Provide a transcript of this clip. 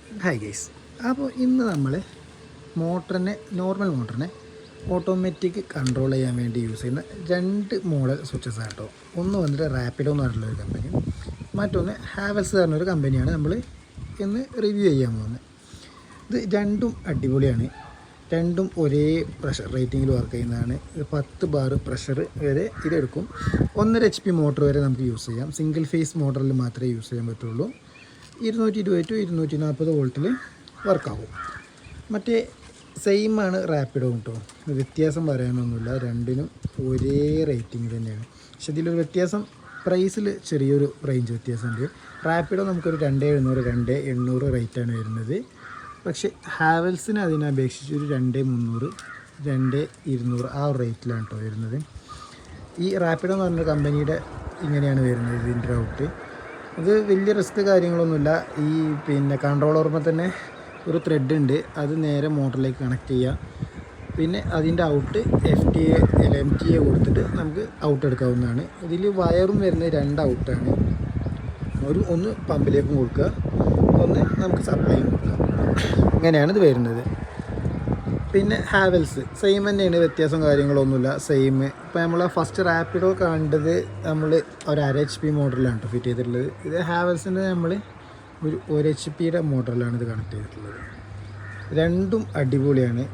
Hi guys. അപ്പോൾ ഇന്ന് നമ്മൾ നോർമൽ മോട്ടറിനെ ഓട്ടോമാറ്റിക് കൺട്രോൾ ചെയ്യാൻ വേണ്ടി യൂസ് ചെയ്യുന്ന രണ്ട് മോഡൽ സ്വിച്ചസ് ആട്ടോ. ഒന്ന് വന്നിട്ട് റാപ്പിഡോ എന്ന് പറഞ്ഞിട്ടുള്ളൊരു കമ്പനി, മറ്റൊന്ന് ഹാവൽസ് പറഞ്ഞൊരു കമ്പനിയാണ് നമ്മൾ ഇന്ന് റിവ്യൂ ചെയ്യാൻ പോകുന്നത്. ഇത് രണ്ടും അടിപൊളിയാണ്. രണ്ടും ഒരേ പ്രഷർ റേറ്റിങ്ങിൽ വർക്ക് ചെയ്യുന്നതാണ്. 10 ബാർ പ്രഷർ വരെ ഇതെടുക്കും. 1.5 HP മോട്ടർ വരെ നമുക്ക് യൂസ് ചെയ്യാം. സിംഗിൾ ഫേസ് മോട്ടറിൽ മാത്രമേ യൂസ് ചെയ്യാൻ പറ്റുള്ളൂ. 220 to 240 വോൾട്ടിൽ വർക്കാവും. മറ്റേ സെയിം ആണ് റാപ്പിഡോ കേട്ടോ. വ്യത്യാസം പറയാനൊന്നുമില്ല, രണ്ടിനും ഒരേ റേറ്റിംഗ് തന്നെയാണ്. പക്ഷെ ഇതിലൊരു വ്യത്യാസം, പ്രൈസിൽ ചെറിയൊരു റേഞ്ച് വ്യത്യാസമുണ്ട്. റാപ്പിഡോ നമുക്കൊരു 2700 2800 റേറ്റാണ് വരുന്നത്. പക്ഷേ ഹാവൽസിന് അതിനപേക്ഷിച്ച് ഒരു 2300 2200 ആ ഒരു റേറ്റിലാണ് കേട്ടോ വരുന്നത്. ഈ റാപ്പിഡോ എന്ന് പറഞ്ഞ കമ്പനിയുടെ ഇങ്ങനെയാണ് വരുന്നത് ഇതിൻ്റെ ഔട്ട്. ഇത് വലിയ റിസ്ക് കാര്യങ്ങളൊന്നുമില്ല. ഈ കൺട്രോളറുമ്പോൾ തന്നെ ഒരു ത്രെഡ് ഉണ്ട്, അത് നേരെ മോട്ടറിലേക്ക് കണക്ട് ചെയ്യുക. പിന്നെ അതിൻ്റെ ഔട്ട് FTA LMTA കൊടുത്തിട്ട് നമുക്ക് ഔട്ട് എടുക്കാവുന്നതാണ്. ഇതിൽ വയറും വരുന്നത് 2 ഔട്ടാണ്. ഒന്ന് പമ്പിലേക്കും കൊടുക്കുക, ഒന്ന് നമുക്ക് സപ്ലൈയും കൊടുക്കുക. ഇങ്ങനെയാണ് ഇത് വരുന്നത്. പിന്നെ ഹാവൽസ് സെയിം തന്നെയാണ്, വ്യത്യാസം കാര്യങ്ങളൊന്നുമില്ല, സെയിം. ഇപ്പോൾ നമ്മൾ ഫസ്റ്റ് റാപ്പിഡോ കണ്ടത് നമ്മൾ ഒരു 1.5 HP മോഡലിലാണ് കേട്ടോ ഫിറ്റ് ചെയ്തിട്ടുള്ളത്. ഇത് ഹാവൽസിൻ്റെ നമ്മൾ ഒരു 1 HP മോഡലിലാണ് ഇത് കണക്ട് ചെയ്തിട്ടുള്ളത്. രണ്ടും അടിപൊളിയാണ്.